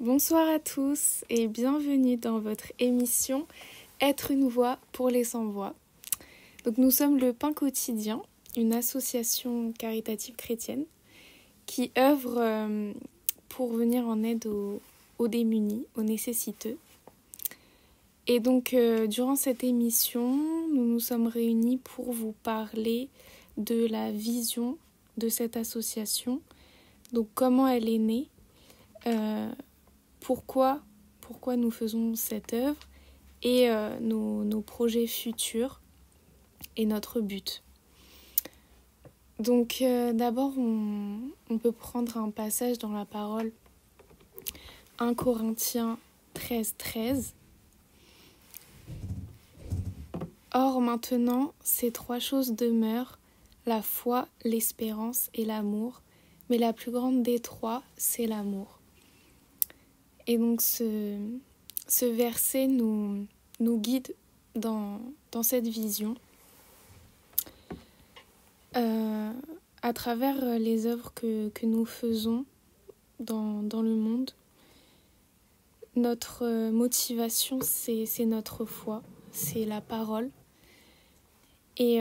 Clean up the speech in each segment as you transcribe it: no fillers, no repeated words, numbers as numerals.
Bonsoir à tous et bienvenue dans votre émission Être une voix pour les sans-voix. Donc nous sommes le Pain Quotidien, une association caritative chrétienne qui œuvre pour venir en aide aux démunis, aux nécessiteux. Et donc durant cette émission, nous nous sommes réunis pour vous parler de la vision de cette association, donc comment elle est née, pourquoi nous faisons cette œuvre et nos projets futurs et notre but. Donc d'abord, on peut prendre un passage dans la parole 1 Corinthiens 13. Or maintenant, ces 3 choses demeurent, la foi, l'espérance et l'amour, mais la plus grande des 3, c'est l'amour. Et donc ce verset nous guide dans cette vision à travers les œuvres que nous faisons dans le monde. Notre motivation, c'est notre foi, c'est la parole. Et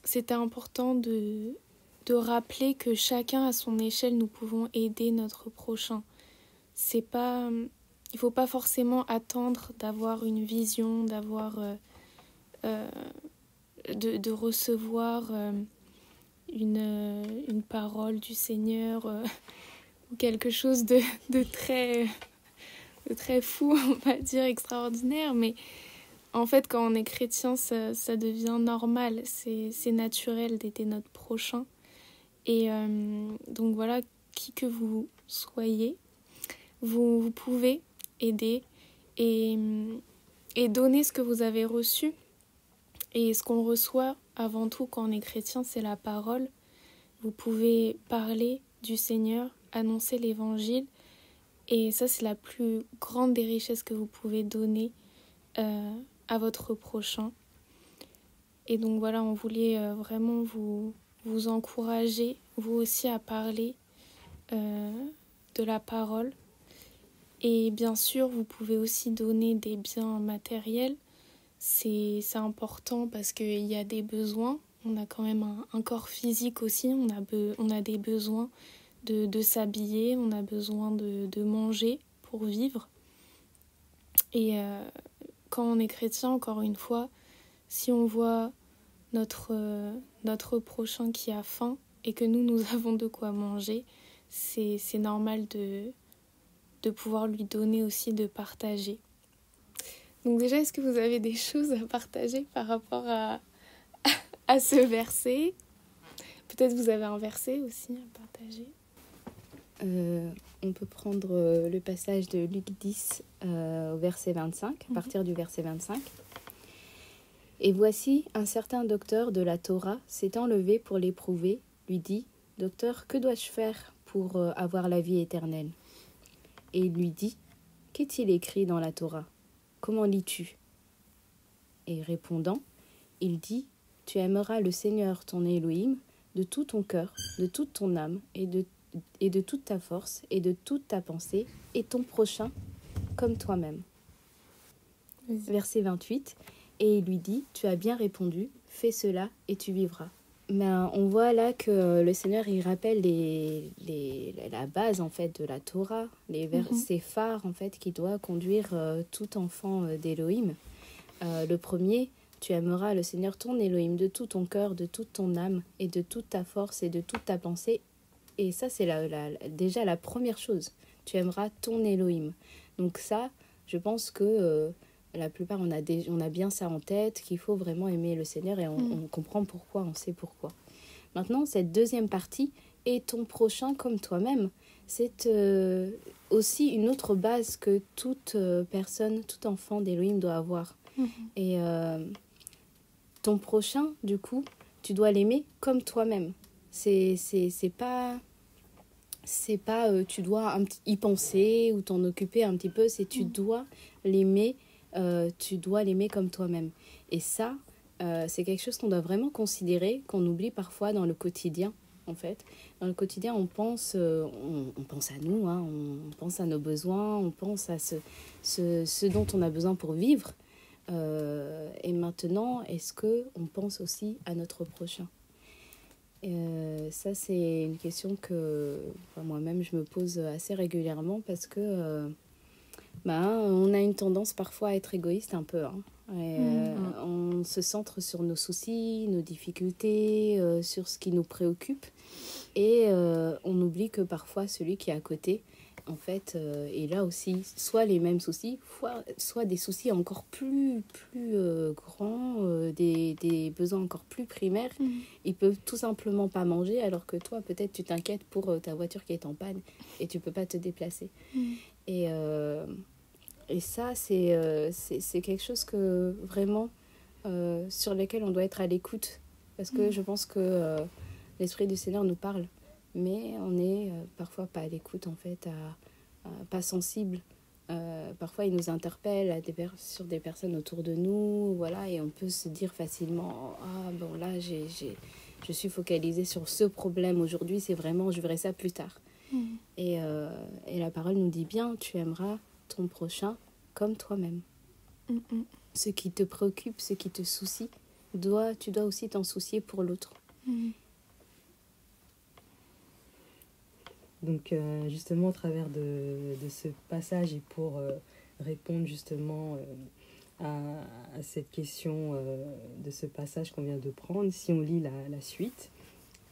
c'était important de rappeler que chacun à son échelle, nous pouvons aider notre prochain. Il faut pas forcément attendre d'avoir une vision, de recevoir une parole du Seigneur ou quelque chose de très fou, on va dire extraordinaire. Mais en fait, quand on est chrétien, ça devient normal, c'est naturel d'aider notre prochain. Et donc voilà, qui que vous soyez, vous pouvez aider et donner ce que vous avez reçu. Et ce qu'on reçoit avant tout quand on est chrétien, c'est la parole. Vous pouvez parler du Seigneur, annoncer l'évangile. Et ça, c'est la plus grande des richesses que vous pouvez donner à votre prochain. Et donc voilà, on voulait vraiment vous encourager, vous aussi, à parler de la parole. Et bien sûr, vous pouvez aussi donner des biens matériels. C'est important parce qu'il y a des besoins. On a quand même un corps physique aussi. On a des besoins de s'habiller. On a besoin de manger pour vivre. Et quand on est chrétien, encore une fois, si on voit notre prochain qui a faim et que nous avons de quoi manger, c'est normal de pouvoir lui donner aussi, de partager. Donc déjà, est-ce que vous avez des choses à partager par rapport à ce verset ? Peut-être vous avez un verset aussi à partager. On peut prendre le passage de Luc 10 au verset 25, à partir du verset 25. « Et voici, un certain docteur de la Torah s'étant levé pour l'éprouver, lui dit, « Docteur, que dois-je faire pour avoir la vie éternelle ?» Et il lui dit, « Qu'est-il écrit dans la Torah ? Comment lis-tu » Et répondant, il dit, « Tu aimeras le Seigneur ton Elohim de tout ton cœur, de toute ton âme et de toute ta force et de toute ta pensée, et ton prochain comme toi-même. » Verset 28, et il lui dit, « Tu as bien répondu, fais cela et tu vivras. » On voit là que le Seigneur, il rappelle la base en fait de la Torah, les versets phares en fait qui doivent conduire tout enfant d'Élohim. Le premier, tu aimeras le Seigneur ton Elohim de tout ton cœur, de toute ton âme et de toute ta force et de toute ta pensée. Et ça, c'est déjà la première chose. Tu aimeras ton Elohim. Donc ça, je pense que la plupart, on a bien ça en tête, qu'il faut vraiment aimer le Seigneur et on comprend pourquoi, on sait pourquoi. Maintenant, cette deuxième partie, et ton prochain comme toi-même, c'est aussi une autre base que toute personne, tout enfant d'Elohim doit avoir. Et ton prochain, du coup, tu dois l'aimer comme toi-même. C'est pas tu dois y penser ou t'en occuper un petit peu, c'est tu dois l'aimer comme toi-même. Et ça, c'est quelque chose qu'on doit vraiment considérer, qu'on oublie parfois dans le quotidien. en fait. Dans le quotidien, on pense à nous, hein, on pense à nos besoins, on pense à ce dont on a besoin pour vivre. Et maintenant, est-ce qu'on pense aussi à notre prochain ? Ça, c'est une question que moi-même, je me pose assez régulièrement parce que on a une tendance parfois à être égoïste un peu, hein. On se centre sur nos soucis, nos difficultés, sur ce qui nous préoccupe. Et on oublie que parfois, celui qui est à côté, en fait, il a aussi soit les mêmes soucis, soit des soucis encore plus grands, des besoins encore plus primaires. Ils peuvent tout simplement pas manger, alors que toi, peut-être, tu t'inquiètes pour ta voiture qui est en panne et tu peux pas te déplacer. Et ça, c'est quelque chose que vraiment, sur lequel on doit être à l'écoute. Parce que je pense que l'Esprit du Seigneur nous parle, mais on n'est parfois pas à l'écoute, en fait, pas sensible. Parfois, il nous interpelle sur des personnes autour de nous, voilà, et on peut se dire facilement, ah bon, là, je suis focalisée sur ce problème aujourd'hui, c'est vraiment, je verrai ça plus tard. Et la parole nous dit bien, tu aimeras ton prochain comme toi-même. Ce qui te préoccupe, ce qui te soucie, tu dois aussi t'en soucier pour l'autre. Donc justement, au travers de ce passage et pour répondre justement à cette question de ce passage qu'on vient de prendre, si on lit la suite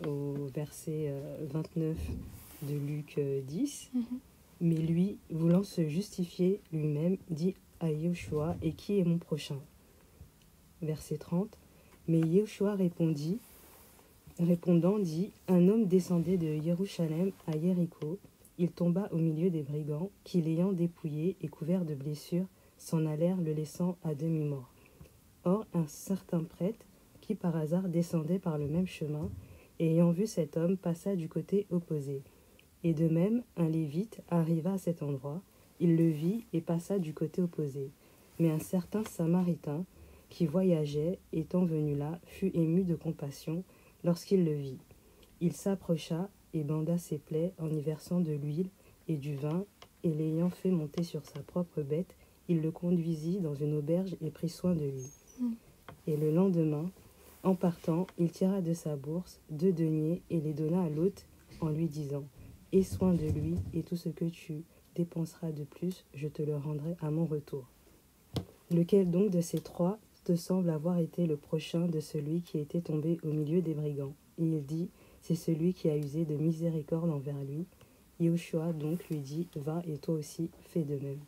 au verset 29 de Luc 10, mais lui, voulant se justifier lui-même, dit à Yeshua, et qui est mon prochain ? Verset 30, mais Yeshua répondant dit, un homme descendait de Jérusalem à Jéricho. Il tomba au milieu des brigands qui, l'ayant dépouillé et couvert de blessures, s'en allèrent le laissant à demi-mort. Or, un certain prêtre, qui par hasard descendait par le même chemin, et ayant vu cet homme, passa du côté opposé. Et de même, un lévite arriva à cet endroit, il le vit et passa du côté opposé. Mais un certain samaritain, qui voyageait, étant venu là, fut ému de compassion lorsqu'il le vit. Il s'approcha et banda ses plaies en y versant de l'huile et du vin, et l'ayant fait monter sur sa propre bête, il le conduisit dans une auberge et prit soin de lui. Et le lendemain, en partant, il tira de sa bourse 2 deniers et les donna à l'hôte en lui disant « Aie soin de lui, et tout ce que tu dépenseras de plus, je te le rendrai à mon retour. » Lequel donc de ces 3 te semble avoir été le prochain de celui qui était tombé au milieu des brigands ? Et il dit, c'est celui qui a usé de miséricorde envers lui. Yeshua donc lui dit, va et toi aussi fais de même.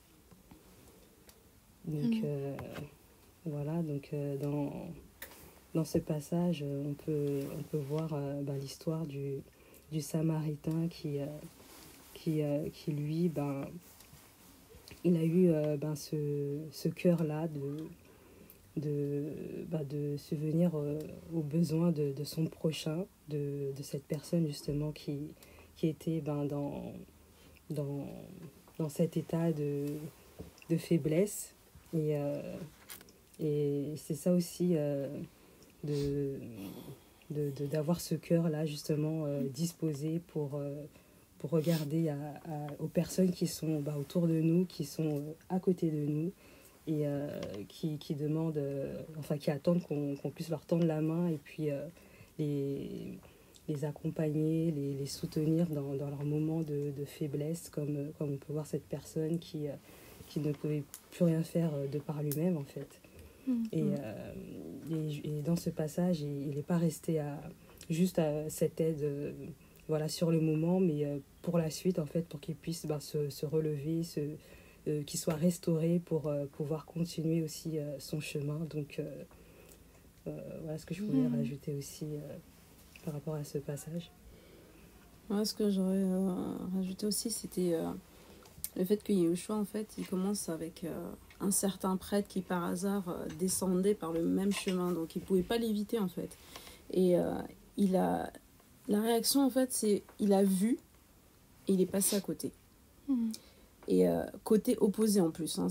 Donc voilà, donc dans ce passage, on peut voir l'histoire du Samaritain qui lui, il a eu ce cœur-là de subvenir aux besoins de son prochain, de cette personne justement qui était dans cet état de faiblesse. Et c'est ça aussi d'avoir ce cœur-là justement disposé pour regarder aux personnes qui sont autour de nous, qui sont à côté de nous, et qui demandent, qui attendent qu'on puisse leur tendre la main et puis les accompagner, les soutenir dans leur moment de faiblesse, comme on peut voir cette personne qui ne pouvait plus rien faire de par lui-même en fait. Et dans ce passage, il n'est pas resté juste à cette aide sur le moment, mais pour la suite en fait, pour qu'il puisse se relever, qu'il soit restauré pour pouvoir continuer aussi son chemin. Donc voilà ce que je voulais rajouter aussi par rapport à ce passage. Ouais, ce que j'aurais rajouté aussi, c'était le fait que Yeshua, en fait, il commence avec un certain prêtre qui, par hasard, descendait par le même chemin. Donc, il ne pouvait pas l'éviter, en fait. Et la réaction, en fait, c'est il a vu et il est passé à côté. Et côté opposé, en plus. Hein,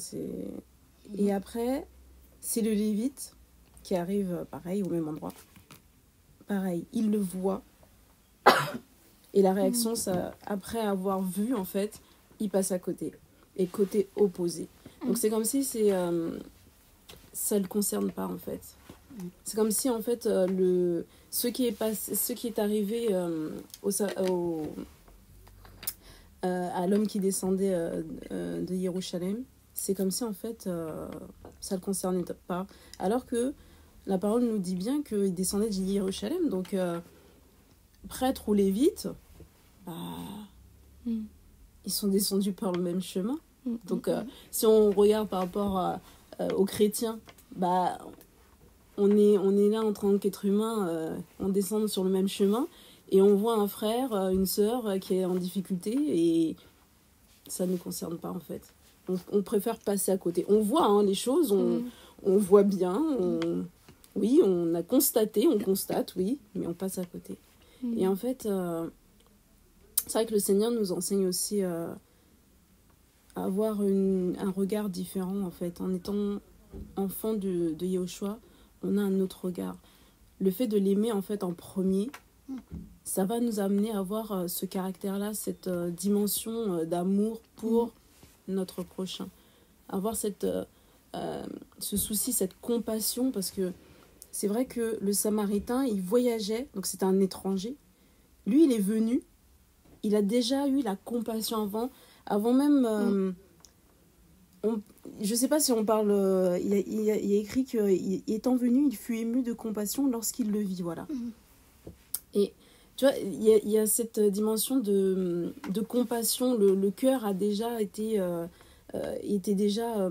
et après, c'est le Lévite qui arrive, pareil, au même endroit. Pareil, il le voit. Et la réaction, ça, après avoir vu, en fait, il passe à côté. Et côté opposé. Donc c'est comme si ça ne le concerne pas, en fait. C'est comme si, en fait, ce qui est arrivé à l'homme qui descendait de Jérusalem, c'est comme si, en fait, ça ne le concernait pas. Alors que la parole nous dit bien qu'il descendait de Jérusalem. Donc, prêtre ou lévite, ils sont descendus par le même chemin. Donc, si on regarde par rapport aux chrétiens, on est là en tant qu'être humain, on descend sur le même chemin et on voit un frère, une sœur qui est en difficulté et ça ne nous concerne pas en fait. On préfère passer à côté. On voit les choses, on voit bien, oui, on a constaté, on constate, oui, mais on passe à côté. Et en fait, c'est vrai que le Seigneur nous enseigne aussi à avoir un regard différent en fait. En étant enfant de Yahushua, on a un autre regard. Le fait de l'aimer en fait en premier, ça va nous amener à avoir ce caractère-là, cette dimension d'amour pour notre prochain. Avoir ce souci, cette compassion, parce que c'est vrai que le Samaritain, il voyageait, donc c'était un étranger. Lui, il est venu, il a déjà eu la compassion avant même... je ne sais pas si on parle... il y a écrit qu'étant venu, il fut ému de compassion lorsqu'il le vit, voilà. Et tu vois, il y a cette dimension de compassion. Le cœur a déjà été déjà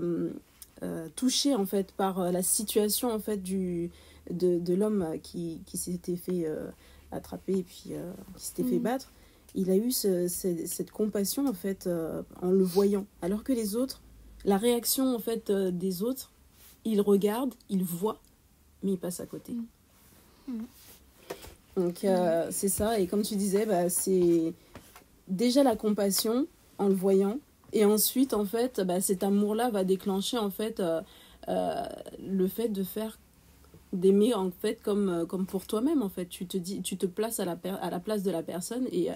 touché, en fait, par la situation, en fait, de l'homme qui s'était fait attraper et puis qui s'était fait battre. Il a eu cette compassion, en fait, en le voyant. Alors que les autres, la réaction, en fait, des autres, ils regardent, ils voient, mais ils passent à côté. Donc, c'est ça. Et comme tu disais, c'est déjà la compassion en le voyant. Et ensuite, en fait, cet amour-là va déclencher, en fait, le fait de faire d'aimer, en fait, comme pour toi-même, en fait. Tu te places à la place de la personne et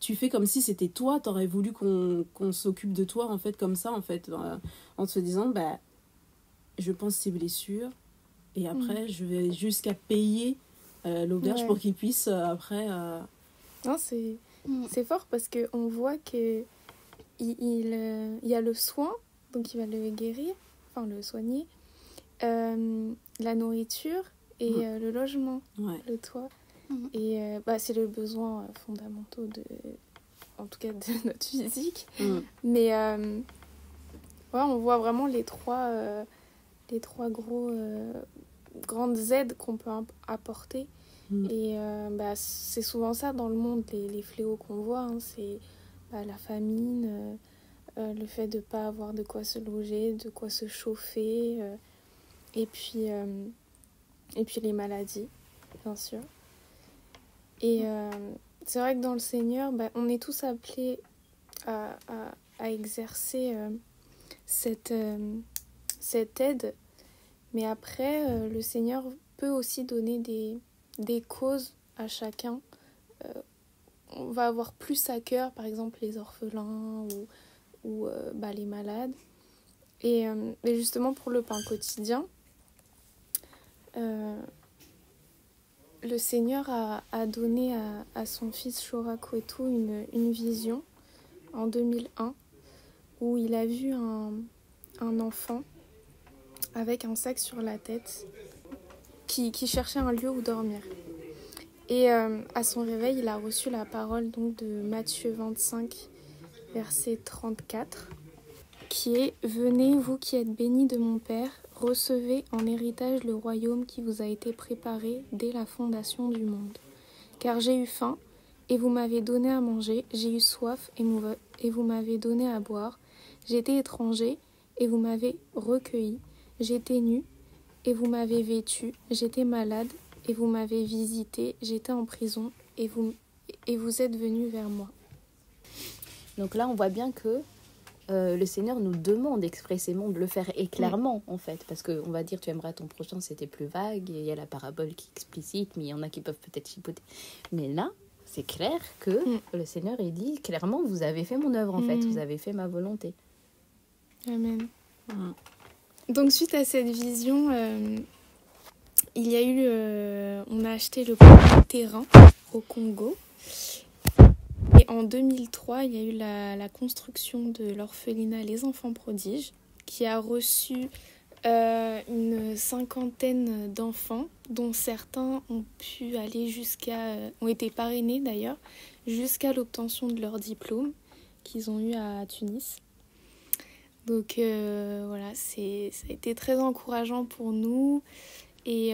tu fais comme si c'était toi. T'aurais voulu qu'on s'occupe de toi, en fait, comme ça, en fait, en te disant, je pense ses blessures et après, je vais jusqu'à payer l'auberge pour qu'il puisse, après... Non, c'est fort parce qu'on voit que il y a le soin, donc il va le guérir, enfin le soigner, la nourriture et le logement, le toit. Et c'est le besoin fondamentaux en tout cas de notre physique. Mais on voit vraiment les trois grandes aides qu'on peut apporter. Et c'est souvent ça dans le monde, les fléaux qu'on voit, c'est la famine, le fait de ne pas avoir de quoi se loger, de quoi se chauffer, et puis les maladies, bien sûr. Et c'est vrai que dans le Seigneur, on est tous appelés à exercer cette aide, mais après, le Seigneur peut aussi donner des causes à chacun. On va avoir plus à cœur, par exemple, les orphelins ou les malades. Et justement, pour le pain quotidien, le Seigneur a donné à son fils Shora Kwetu une vision en 2001 où il a vu un enfant avec un sac sur la tête qui cherchait un lieu où dormir. Et à son réveil, il a reçu la parole donc, de Matthieu 25, verset 34, qui est « Venez, vous qui êtes bénis de mon Père, recevez en héritage le royaume qui vous a été préparé dès la fondation du monde. Car j'ai eu faim, et vous m'avez donné à manger, j'ai eu soif, et vous m'avez donné à boire, j'étais étranger, et vous m'avez recueilli, j'étais nu, et vous m'avez vêtu, j'étais malade, et vous m'avez visité, j'étais en prison, et vous êtes venus vers moi. » Donc là, on voit bien que le Seigneur nous demande expressément de le faire et clairement, en fait. Parce qu'on va dire, tu aimeras ton prochain, c'était plus vague. Il y a la parabole qui est explicite, mais il y en a qui peuvent peut-être chipoter. Mais là, c'est clair que le Seigneur, il dit clairement, vous avez fait mon œuvre, en fait. Vous avez fait ma volonté. Amen. Donc, suite à cette vision, il y a eu... on a acheté le premier terrain au Congo. Et en 2003, il y a eu la construction de l'orphelinat Les Enfants Prodiges, qui a reçu une 50aine d'enfants, dont certains ont pu aller ont été parrainés d'ailleurs, jusqu'à l'obtention de leur diplôme qu'ils ont eu à Tunis. Donc voilà, ça a été très encourageant pour nous et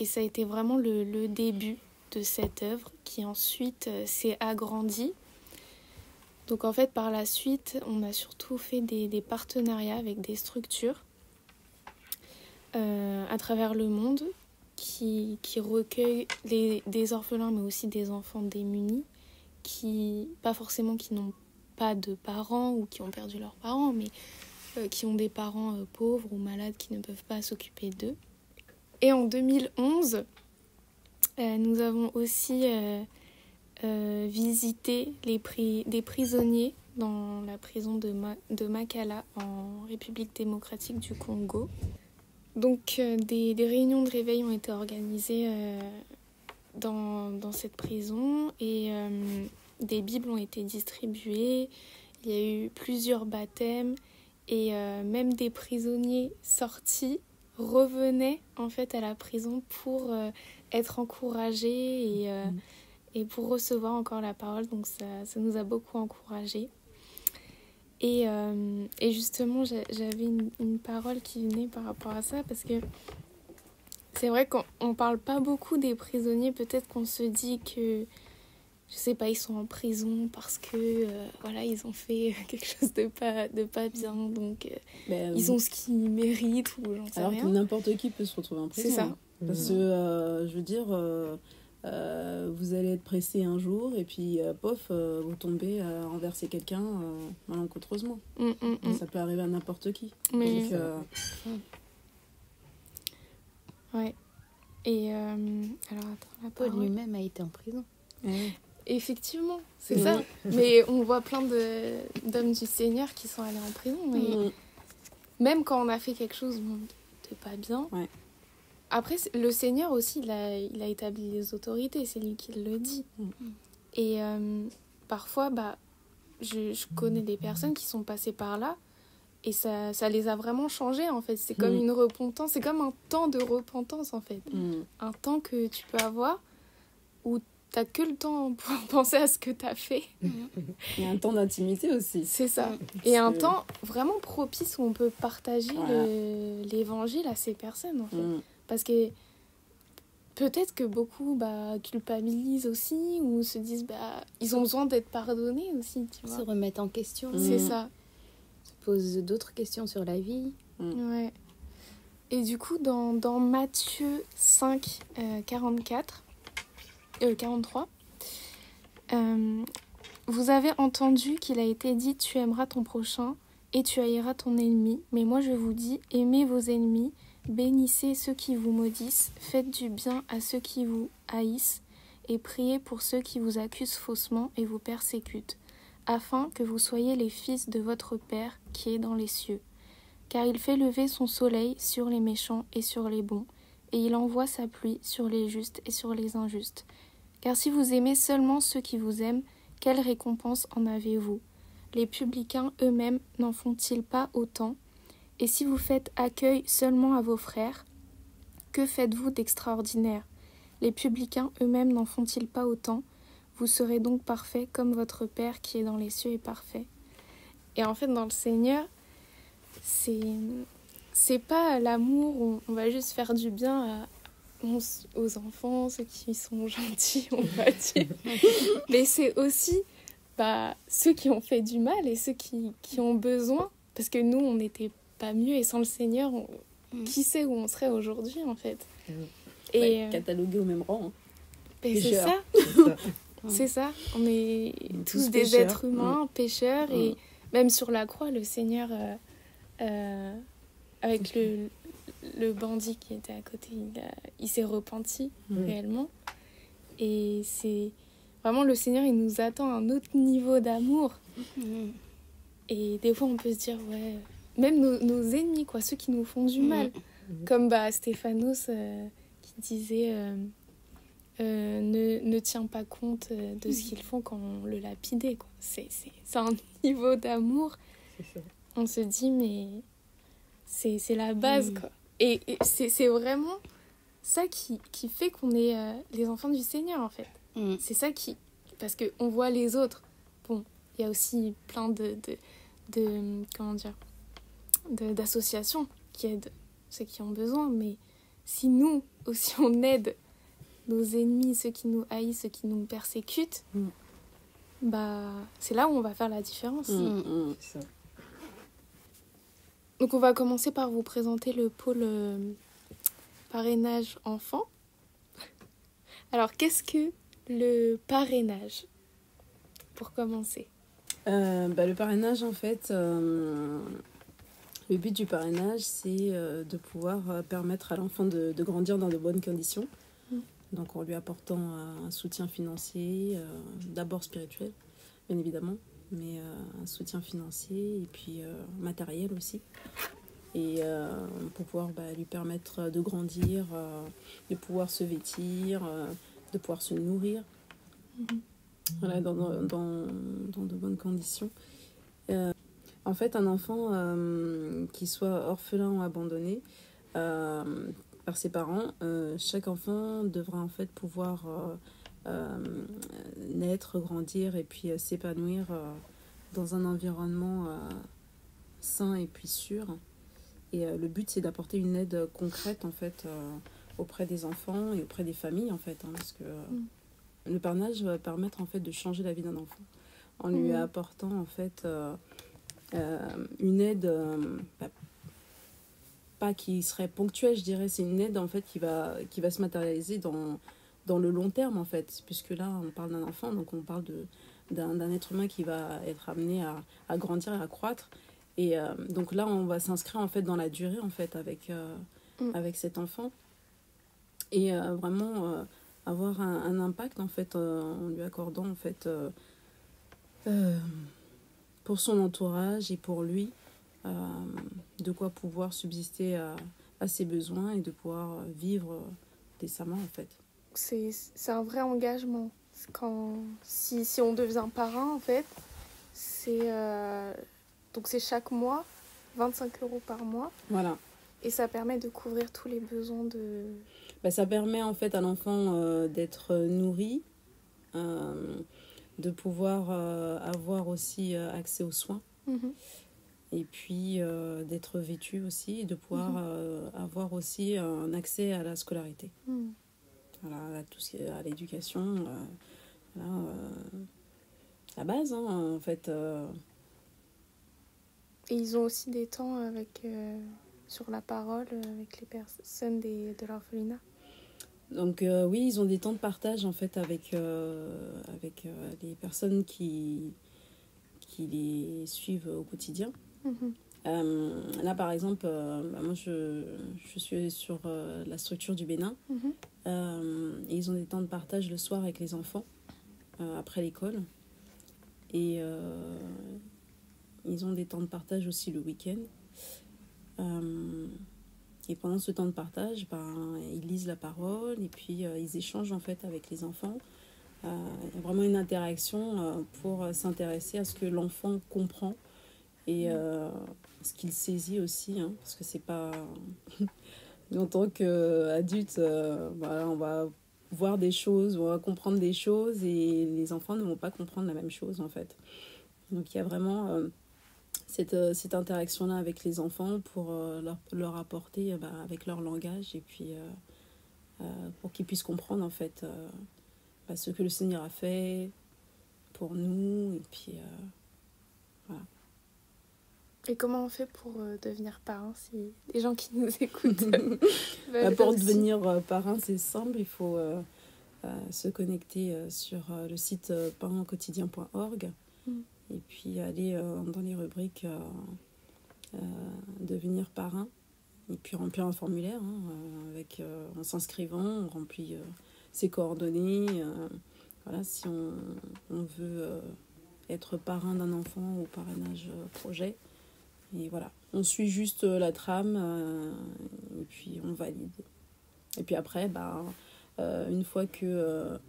ça a été vraiment le début de cette œuvre qui ensuite s'est agrandie. Donc en fait, par la suite, on a surtout fait des partenariats avec des structures à travers le monde qui recueillent des orphelins, mais aussi des enfants démunis, pas forcément qui n'ont pas de parents ou qui ont perdu leurs parents, mais qui ont des parents pauvres ou malades qui ne peuvent pas s'occuper d'eux. Et en 2011, nous avons aussi visité des prisonniers dans la prison de Makala en République démocratique du Congo. Donc des réunions de réveil ont été organisées dans cette prison et des Bibles ont été distribuées. Il y a eu plusieurs baptêmes et même des prisonniers sortis revenaient en fait à la prison pour être encouragés et pour recevoir encore la parole. Donc ça nous a beaucoup encouragés. Et justement, j'avais une parole qui venait par rapport à ça, parce que c'est vrai qu'on ne parle pas beaucoup des prisonniers. Peut-être qu'on se dit que, je sais pas, ils sont en prison parce que voilà, ils ont fait quelque chose de pas bien, donc ils ont ce qu'ils méritent ou j'en sais rien. Alors que n'importe qui peut se retrouver en prison. C'est ça. Parce que, je veux dire, vous allez être pressé un jour et puis, vous tombez à renverser quelqu'un malencontreusement. Et ça peut arriver à n'importe qui. Mais... Donc, ouais. Et alors, attends, Paul lui-même a été en prison. Effectivement, c'est ça. Mais on voit plein d'hommes du Seigneur qui sont allés en prison. Et même quand on a fait quelque chose de pas bien. Ouais. Après, le Seigneur aussi, il a établi les autorités. C'est lui qui le dit. Et parfois, je connais des personnes qui sont passées par là. Et ça les a vraiment changés, en fait. C'est comme une repentance. C'est comme un temps de repentance, en fait. Un temps que tu peux avoir où t'as que le temps pour penser à ce que t'as fait. Il y a un temps d'intimité aussi. C'est ça. Et un temps vraiment propice où on peut partager l'évangile à ces personnes, en fait. Parce que peut-être que beaucoup culpabilisent aussi ou se disent ils ont besoin d'être pardonnés aussi, tu vois. Se remettre en question. C'est ça. Se pose d'autres questions sur la vie. Ouais. Et du coup, dans Matthieu 5, 43, vous avez entendu qu'il a été dit « Tu aimeras ton prochain et tu haïras ton ennemi. Mais moi je vous dis, aimez vos ennemis, bénissez ceux qui vous maudissent, faites du bien à ceux qui vous haïssent et priez pour ceux qui vous accusent faussement et vous persécutent, afin que vous soyez les fils de votre Père qui est dans les cieux. Car il fait lever son soleil sur les méchants et sur les bons, et il envoie sa pluie sur les justes et sur les injustes. Car si vous aimez seulement ceux qui vous aiment, quelle récompense en avez-vous ? Les publicains eux-mêmes n'en font-ils pas autant ? Et si vous faites accueil seulement à vos frères, que faites-vous d'extraordinaire ? Les publicains eux-mêmes n'en font-ils pas autant ? Vous serez donc parfaits comme votre Père qui est dans les cieux est parfait. Et en fait, dans le Seigneur, c'est pas l'amour où on va juste faire du bien aux enfants, ceux qui sont gentils, on va dire. Mais c'est aussi ceux qui ont fait du mal et ceux qui ont besoin. Parce que nous, on n'était pas mieux et sans le Seigneur, qui sait où on serait aujourd'hui, en fait. Et catalogué au même rang. Et c'est ça. C'est ça. On est tous des pécheurs. Êtres humains, pécheurs. Et même sur la croix, le Seigneur, avec le bandit qui était à côté, il s'est repenti réellement. Et c'est vraiment le Seigneur, il nous attend à un autre niveau d'amour. Et des fois, on peut se dire, ouais, même nos ennemis, quoi, ceux qui nous font du mal. Comme Stéphanos qui disait ne tient pas compte de ce qu'ils font quand on le lapidait, quoi. C'est un niveau d'amour. C'est ça. On se dit, mais c'est la base, quoi. Et c'est vraiment ça qui fait qu'on est les enfants du Seigneur, en fait. C'est ça qui... Parce qu'on voit les autres. Bon, il y a aussi plein de comment dire, d'associations qui aident ceux qui ont besoin, mais si nous aussi on aide nos ennemis, ceux qui nous haïssent, ceux qui nous persécutent, c'est là où on va faire la différence. C'est ça. Donc on va commencer par vous présenter le pôle parrainage enfant. Alors qu'est-ce que le parrainage, pour commencer? Le parrainage, en fait, le but du parrainage, c'est de pouvoir permettre à l'enfant de grandir dans de bonnes conditions. Donc en lui apportant un soutien financier, d'abord spirituel, bien évidemment, mais un soutien financier et puis matériel aussi. Et pour pouvoir lui permettre de grandir, de pouvoir se vêtir, de pouvoir se nourrir. Voilà, dans de bonnes conditions. En fait, un enfant qui soit orphelin ou abandonné par ses parents, chaque enfant devra en fait pouvoir naître, grandir et puis s'épanouir dans un environnement sain et puis sûr. Et le but, c'est d'apporter une aide concrète en fait auprès des enfants et auprès des familles en fait, parce que le parrainage va permettre en fait de changer la vie d'un enfant en lui apportant en fait une aide pas qui serait ponctuelle, je dirais. C'est une aide en fait qui va se matérialiser dans le long terme en fait, puisque là on parle d'un enfant, donc on parle d'un être humain qui va être amené à grandir et à croître. Et donc là on va s'inscrire en fait dans la durée en fait avec cet enfant et vraiment avoir un impact en fait en lui accordant en fait pour son entourage et pour lui de quoi pouvoir subsister à ses besoins et de pouvoir vivre décemment en fait. C'est un vrai engagement. Si on devient parrain en fait, donc c'est chaque mois 25 € par mois. Voilà. Et ça permet de couvrir tous les besoins de... Ça permet en fait à l'enfant d'être nourri, de pouvoir avoir aussi accès aux soins, et puis d'être vêtu aussi, et de pouvoir avoir aussi un accès à la scolarité. Voilà, à tout ce qui est à l'éducation, la base en fait. Et ils ont aussi des temps sur la parole avec les personnes de l'orphelinat. Donc oui, ils ont des temps de partage en fait avec les personnes qui les suivent au quotidien. Là par exemple, moi je suis sur la structure du Bénin. Et ils ont des temps de partage le soir avec les enfants après l'école. Et ils ont des temps de partage aussi le week-end. Et pendant ce temps de partage, ils lisent la parole et puis ils échangent en fait avec les enfants. Il y a vraiment une interaction pour s'intéresser à ce que l'enfant comprend et ce qu'il saisit aussi, parce que c'est pas... en tant qu'adulte, on va voir des choses, on va comprendre des choses et les enfants ne vont pas comprendre la même chose en fait. Donc il y a vraiment... cette interaction-là avec les enfants pour leur apporter avec leur langage et puis pour qu'ils puissent comprendre en fait ce que le Seigneur a fait pour nous et puis voilà. Et comment on fait pour devenir parrain si les gens qui nous écoutent pour devenir parrain, c'est simple, il faut se connecter sur le site parrainquotidien.org. Et puis aller dans les rubriques devenir parrain. Et puis remplir un formulaire en s'inscrivant. On remplit ses coordonnées, voilà, si on veut être parrain d'un enfant ou parrainage projet. Et voilà, on suit juste la trame et puis on valide. Et puis après, une fois que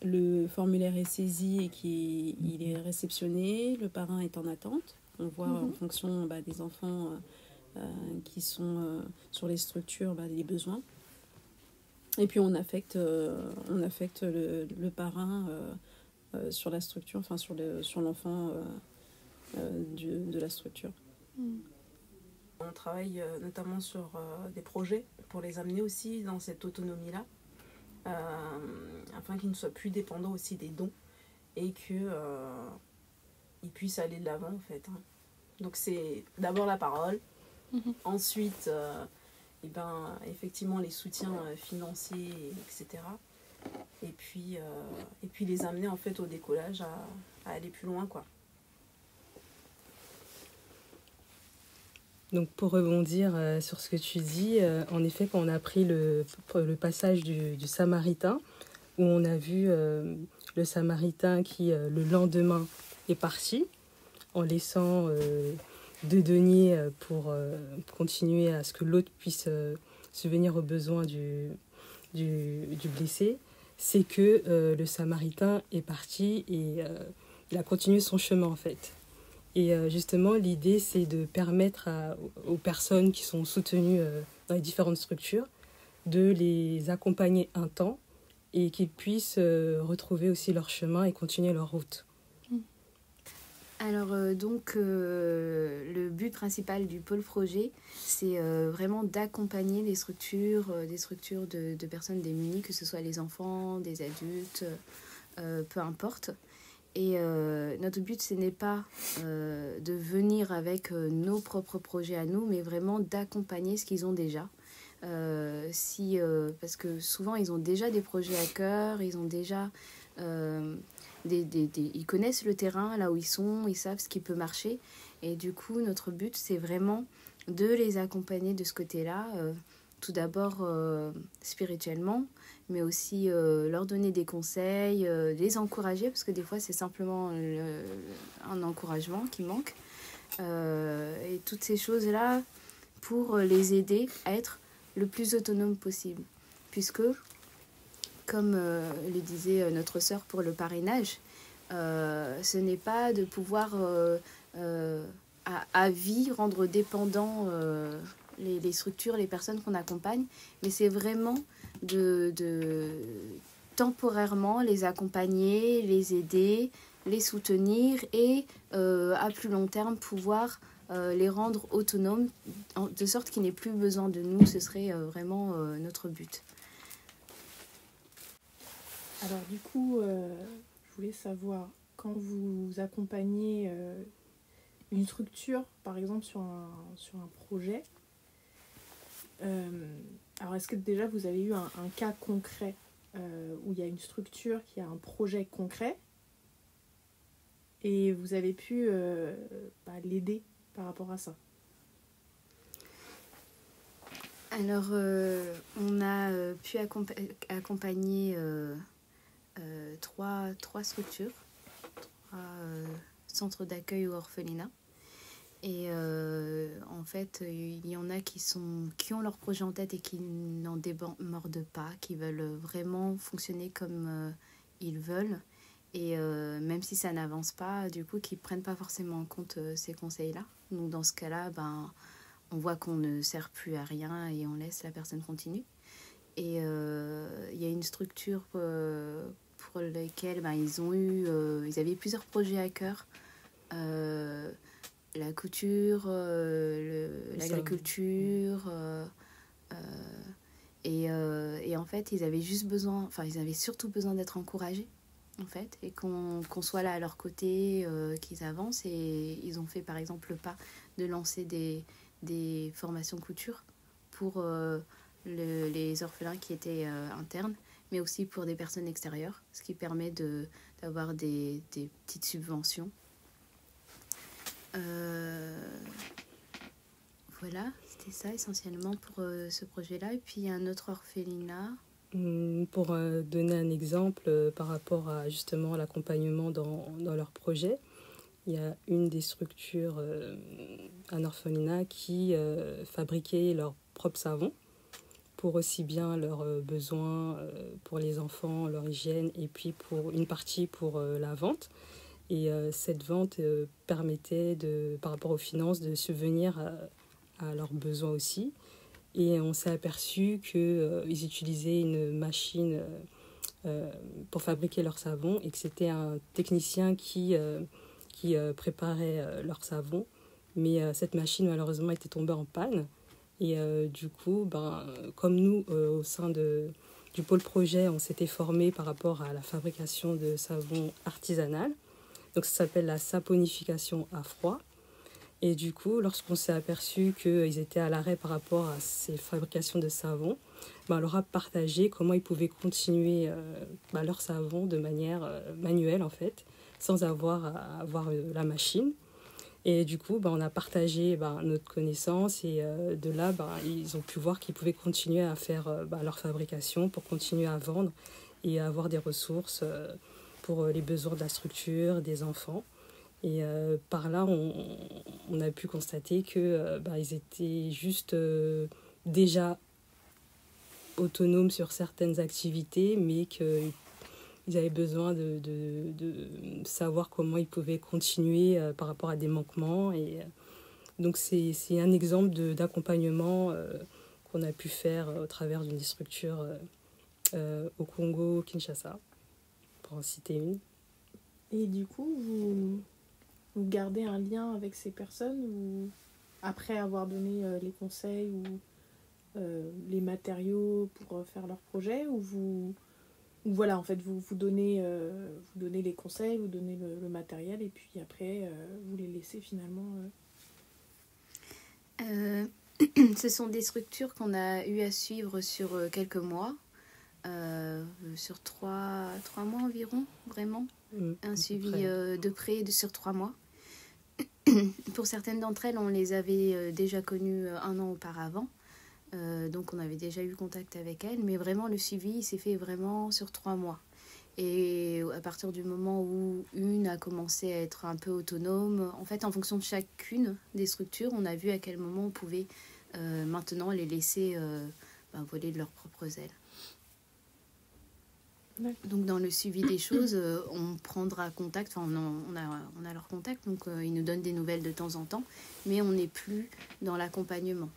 le formulaire est saisi et qu'il est réceptionné, le parrain est en attente. On voit en fonction des enfants qui sont sur les structures les besoins. Et puis on affecte le parrain sur la structure, enfin sur l'enfant de la structure. On travaille notamment sur des projets pour les amener aussi dans cette autonomie-là, afin qu'ils ne soient plus dépendants aussi des dons et qu'ils puissent aller de l'avant en fait. Donc c'est d'abord la parole, ensuite effectivement les soutiens financiers, etc. Et puis les amener en fait au décollage à aller plus loin, quoi. Donc pour rebondir sur ce que tu dis, en effet, quand on a pris le passage du Samaritain, où on a vu le Samaritain qui, le lendemain, est parti, en laissant 2 deniers pour continuer à ce que l'autre puisse subvenir aux besoins du blessé, c'est que le Samaritain est parti et il a continué son chemin, en fait. Et justement, l'idée, c'est de permettre aux personnes qui sont soutenues dans les différentes structures de les accompagner un temps et qu'ils puissent retrouver aussi leur chemin et continuer leur route. Alors le but principal du pôle projet, c'est vraiment d'accompagner des structures de personnes démunies, que ce soit les enfants, des adultes, peu importe. Et notre but, ce n'est pas de venir avec nos propres projets à nous, mais vraiment d'accompagner ce qu'ils ont déjà. Parce que souvent, ils ont déjà des projets à cœur, ils ont déjà ils connaissent le terrain, là où ils sont, ils savent ce qui peut marcher. Et du coup, notre but, c'est vraiment de les accompagner de ce côté-là, tout d'abord spirituellement, mais aussi leur donner des conseils, les encourager, parce que des fois, c'est simplement un encouragement qui manque. Et toutes ces choses-là pour les aider à être le plus autonome possible. Puisque, comme le disait notre sœur pour le parrainage, ce n'est pas de pouvoir à vie rendre dépendants les structures, les personnes qu'on accompagne, mais c'est vraiment de temporairement les accompagner, les aider, les soutenir et à plus long terme pouvoir les rendre autonomes de sorte qu'ils n'aient plus besoin de nous. Ce serait vraiment notre but. Alors du coup, je voulais savoir, quand vous accompagnez une structure, par exemple sur un projet, alors est-ce que déjà vous avez eu un cas concret où il y a une structure qui a un projet concret et vous avez pu l'aider par rapport à ça? Alors, on a pu accompagner trois structures, 3 centres d'accueil ou orphelinats. Et en fait, il y en a qui ont leur projet en tête et qui n'en débordent pas, qui veulent vraiment fonctionner comme ils veulent. Et même si ça n'avance pas, du coup, qui ne prennent pas forcément en compte ces conseils-là. Donc dans ce cas-là, on voit qu'on ne sert plus à rien et on laisse la personne continuer. Et il y a une structure pour laquelle ils avaient plusieurs projets à cœur. La couture, l'agriculture, et en fait ils avaient surtout besoin d'être encouragés en fait, et qu'on soit là à leur côté, qu'ils avancent. Et ils ont fait par exemple le pas de lancer des formations couture pour les orphelins qui étaient internes, mais aussi pour des personnes extérieures, ce qui permet d'avoir des petites subventions. Voilà, c'était ça essentiellement pour ce projet-là. Et puis il y a un autre orphelinat Pour donner un exemple par rapport à justement l'accompagnement dans leur projet, il y a une des structures, un orphelinat, qui fabriquait leur propre savon pour aussi bien leurs besoins pour les enfants, leur hygiène, et puis pour une partie pour la vente. Et cette vente permettait, par rapport aux finances, de subvenir à leurs besoins aussi. Et on s'est aperçu qu'ils utilisaient une machine pour fabriquer leur savon et que c'était un technicien qui préparait leur savon. Mais cette machine, malheureusement, était tombée en panne. Et du coup, comme nous, au sein du pôle projet, on s'était formé par rapport à la fabrication de savon artisanal. Donc ça s'appelle la saponification à froid. Et du coup, lorsqu'on s'est aperçu qu'ils étaient à l'arrêt par rapport à ces fabrications de savon, on leur a partagé comment ils pouvaient continuer leur savon de manière manuelle, en fait, sans avoir à avoir la machine. Et du coup, on a partagé notre connaissance et de là, ils ont pu voir qu'ils pouvaient continuer à faire leur fabrication pour continuer à vendre et à avoir des ressources pour les besoins de la structure, des enfants. Et par là, on a pu constater qu'ils étaient juste déjà autonomes sur certaines activités, mais qu'ils avaient besoin de savoir comment ils pouvaient continuer par rapport à des manquements. Et donc, c'est un exemple d'accompagnement qu'on a pu faire au travers d'une structure au Congo, Kinshasa, pour en citer une. Et du coup, vous gardez un lien avec ces personnes ou après avoir donné les conseils ou les matériaux pour faire leur projet, ou voilà, en fait, vous donnez les conseils, vous donnez le matériel et puis après, vous les laissez finalement... Ce sont des structures qu'on a eu à suivre sur quelques mois, sur 3 mois environ, vraiment. Un suivi de près sur 3 mois. Pour certaines d'entre elles, on les avait déjà connues 1 an auparavant. Donc on avait déjà eu contact avec elles. Mais vraiment, le suivi s'est fait vraiment sur 3 mois. Et à partir du moment où une a commencé à être un peu autonome, en fait, en fonction de chacune des structures, on a vu à quel moment on pouvait maintenant les laisser voler de leurs propres ailes. Donc dans le suivi des choses, on prendra contact, enfin on a leur contact, donc ils nous donnent des nouvelles de temps en temps, mais on n'est plus dans l'accompagnement.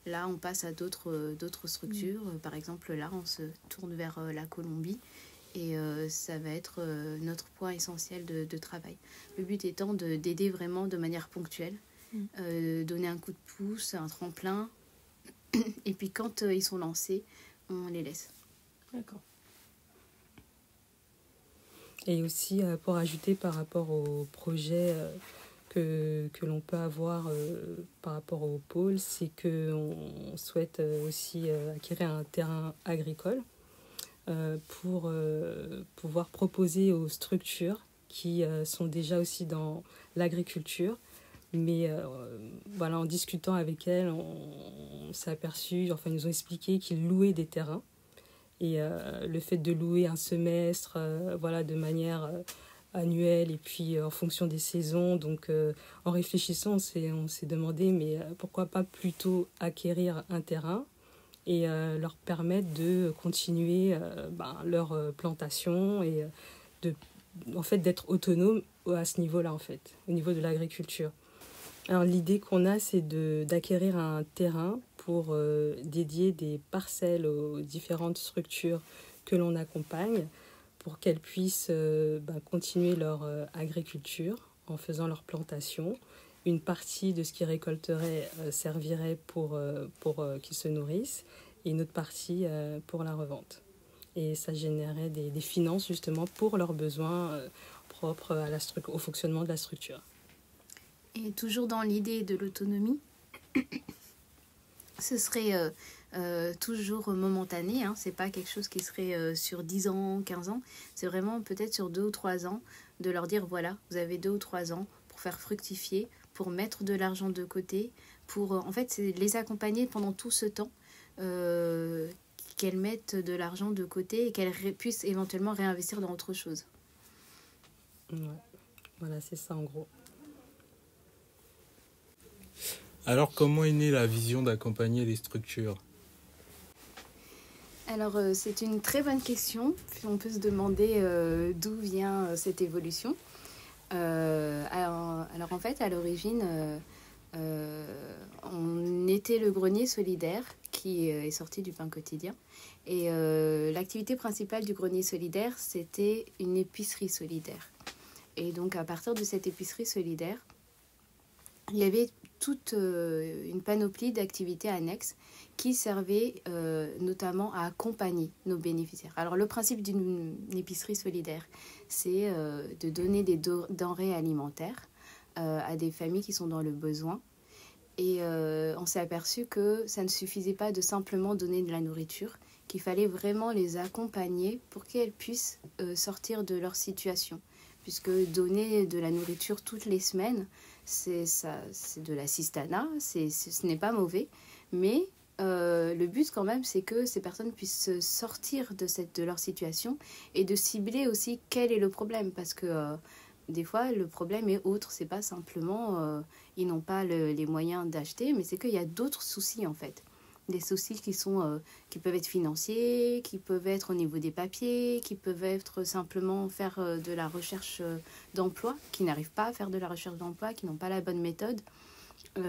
Là, on passe à d'autres structures. Par exemple, là, on se tourne vers la Colombie et ça va être notre point essentiel de travail. Le but étant d'aider vraiment de manière ponctuelle, donner un coup de pouce, un tremplin, et puis quand ils sont lancés, on les laisse. D'accord. Et aussi, pour ajouter par rapport au projet que l'on peut avoir par rapport au pôle, c'est qu'on souhaite aussi acquérir un terrain agricole pour pouvoir proposer aux structures qui sont déjà aussi dans l'agriculture. Mais en discutant avec elles, on s'est aperçu, enfin ils nous ont expliqué qu'ils louaient des terrains. Et le fait de louer un semestre de manière annuelle et puis en fonction des saisons. Donc en réfléchissant, on s'est demandé mais pourquoi pas plutôt acquérir un terrain et leur permettre de continuer leur plantation et d'être autonome à ce niveau-là, en fait, au niveau de l'agriculture. Alors l'idée qu'on a, c'est d'acquérir un terrain pour dédier des parcelles aux différentes structures que l'on accompagne pour qu'elles puissent continuer leur agriculture en faisant leur plantation. Une partie de ce qu'ils récolteraient servirait pour qu'ils se nourrissent et une autre partie pour la revente. Et ça générait des finances justement pour leurs besoins propres au fonctionnement de la structure. Et toujours dans l'idée de l'autonomie, ce serait toujours momentané, hein. C'est pas quelque chose qui serait sur 10 ans, 15 ans. C'est vraiment peut-être sur 2 ou 3 ans de leur dire voilà, vous avez 2 ou 3 ans pour faire fructifier, pour mettre de l'argent de côté, pour en fait c'est les accompagner pendant tout ce temps qu'elles mettent de l'argent de côté et qu'elles puissent éventuellement réinvestir dans autre chose. Ouais. Voilà, c'est ça en gros. Alors, comment est née la vision d'accompagner les structures ? Alors, c'est une très bonne question. On peut se demander d'où vient cette évolution. Alors, en fait, à l'origine, on était le grenier solidaire qui est sorti du pain quotidien. Et l'activité principale du grenier solidaire, c'était une épicerie solidaire. Et donc, à partir de cette épicerie solidaire, il y avait toute une panoplie d'activités annexes qui servaient notamment à accompagner nos bénéficiaires. Alors, le principe d'une épicerie solidaire, c'est de donner des denrées alimentaires à des familles qui sont dans le besoin. Et on s'est aperçu que ça ne suffisait pas de simplement donner de la nourriture, qu'il fallait vraiment les accompagner pour qu'elles puissent sortir de leur situation. Puisque donner de la nourriture toutes les semaines, c'est de l'assistanat, ce n'est pas mauvais, mais le but quand même, c'est que ces personnes puissent sortir de leur situation et de cibler aussi quel est le problème, parce que des fois le problème est autre, c'est pas simplement ils n'ont pas les moyens d'acheter, mais c'est qu'il y a d'autres soucis en fait. Des soucis qui peuvent être financiers, qui peuvent être au niveau des papiers, qui peuvent être simplement faire de la recherche d'emploi, qui n'arrivent pas à faire de la recherche d'emploi, qui n'ont pas la bonne méthode. Il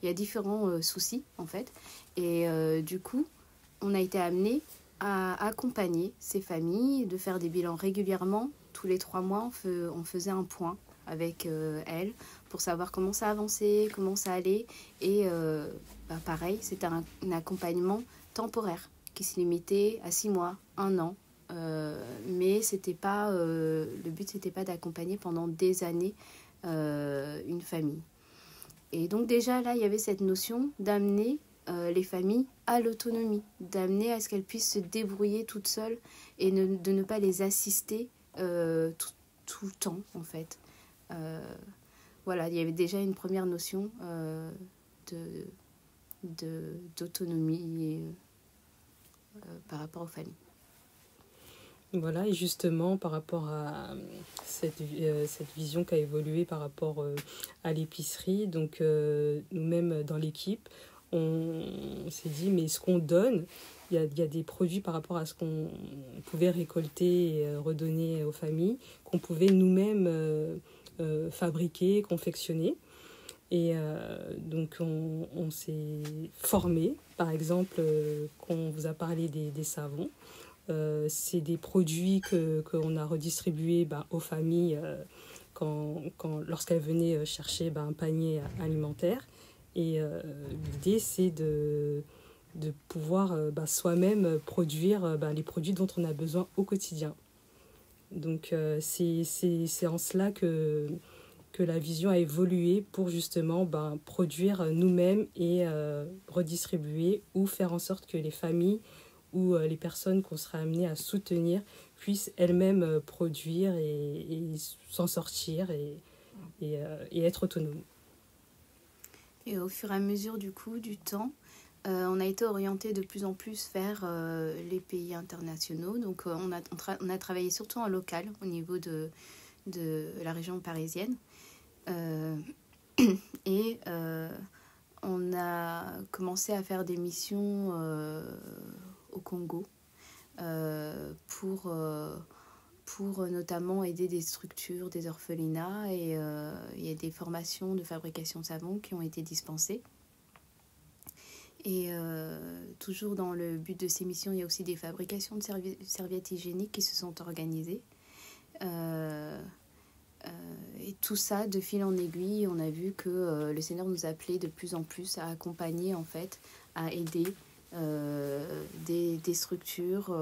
y a différents soucis en fait. Et du coup, on a été amené à accompagner ces familles, de faire des bilans régulièrement. Tous les 3 mois, on faisait un point avec elles pour savoir comment ça avançait, comment ça allait. Et pareil, c'était un accompagnement temporaire qui se limitait à 6 mois, 1 an. Mais c'était pas, le but, c'était pas d'accompagner pendant des années une famille. Et donc déjà, là, il y avait cette notion d'amener les familles à l'autonomie, d'amener à ce qu'elles puissent se débrouiller toutes seules et de ne pas les assister tout le temps, en fait. Voilà, il y avait déjà une première notion d'autonomie par rapport aux familles. Voilà, et justement, par rapport à cette vision qui a évolué par rapport à l'épicerie, donc nous-mêmes dans l'équipe, on s'est dit, mais ce qu'on donne, il y a des produits par rapport à ce qu'on pouvait récolter et redonner aux familles, qu'on pouvait nous-mêmes fabriquer, confectionner. Et donc on s'est formé, par exemple, quand on vous a parlé des savons. C'est des produits qu'on a redistribués aux familles lorsqu'elles venaient chercher un panier alimentaire. Et l'idée, c'est de pouvoir soi-même produire les produits dont on a besoin au quotidien. Donc c'est en cela que la vision a évolué pour justement produire nous-mêmes et redistribuer ou faire en sorte que les familles ou les personnes qu'on sera amenées à soutenir puissent elles-mêmes produire et s'en sortir et être autonomes. Et au fur et à mesure du temps, on a été orienté de plus en plus vers les pays internationaux. Donc on a travaillé surtout en local au niveau de la région parisienne. Et on a commencé à faire des missions au Congo pour notamment aider des structures, des orphelinats, et il y a des formations de fabrication de savon qui ont été dispensées. Et toujours dans le but de ces missions, il y a aussi des fabrications de serviettes hygiéniques qui se sont organisées. Et tout ça, de fil en aiguille, on a vu que le Seigneur nous appelait de plus en plus à accompagner, en fait, à aider des structures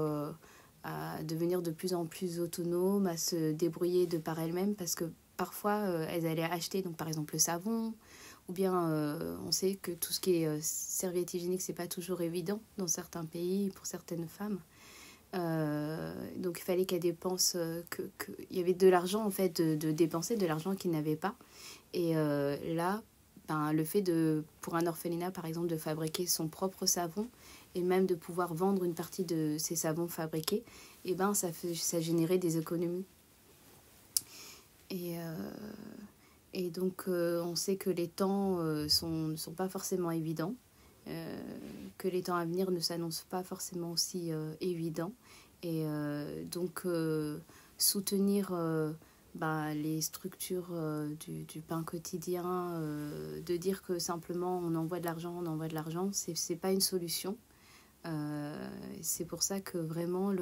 à devenir de plus en plus autonomes, à se débrouiller de par elles-mêmes, parce que parfois elles allaient acheter, donc par exemple le savon, ou bien on sait que tout ce qui est serviette hygiénique, c'est pas toujours évident dans certains pays pour certaines femmes. Donc il fallait qu'elles dépensent, il y avait de l'argent en fait de dépenser, de l'argent qu'ils n'avaient pas. Et là, le fait pour un orphelinat, par exemple, de fabriquer son propre savon et même de pouvoir vendre une partie de ces savons fabriqués, ça générait des économies. Et donc, on sait que les temps ne sont pas forcément évidents, que les temps à venir ne s'annoncent pas forcément aussi évidents. Et donc, soutenir les structures du pain quotidien, de dire que simplement on envoie de l'argent, c'est pas une solution. C'est pour ça que vraiment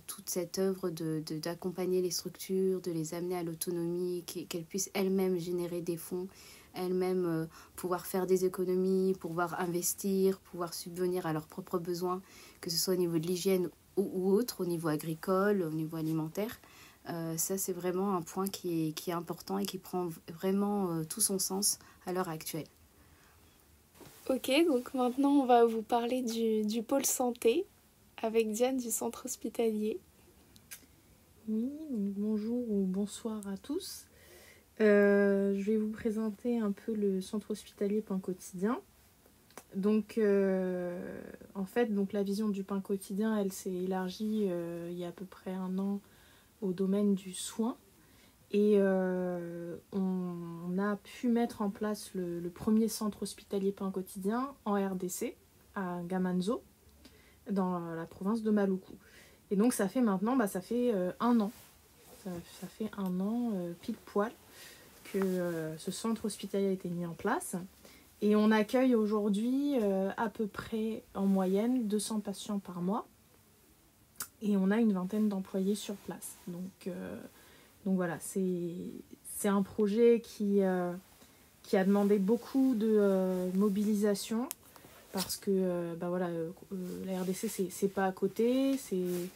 toute cette œuvre d'accompagner les structures, de les amener à l'autonomie, qu'elles puissent elles-mêmes générer des fonds, elles-mêmes pouvoir faire des économies, pouvoir investir, pouvoir subvenir à leurs propres besoins, que ce soit au niveau de l'hygiène ou autre, au niveau agricole, au niveau alimentaire. Ça, c'est vraiment un point qui est important et qui prend vraiment tout son sens à l'heure actuelle. Ok, donc maintenant on va vous parler du pôle santé avec Diane du centre hospitalier. Oui, bonjour ou bonsoir à tous. Je vais vous présenter un peu le centre hospitalier Pain Quotidien. Donc, en fait, la vision du pain quotidien, elle s'est élargie il y a à peu près 1 an au domaine du soin. Et on a pu mettre en place le premier centre hospitalier pain quotidien en RDC, à Gamanzo, dans la province de Maluku. Et donc ça fait maintenant, ça fait 1 an. Ça fait 1 an, pile poil, que ce centre hospitalier a été mis en place. Et on accueille aujourd'hui à peu près en moyenne 200 patients par mois. Et on a une 20aine d'employés sur place. Donc voilà, c'est un projet qui a demandé beaucoup de mobilisation parce que la RDC c'est pas à côté, c'était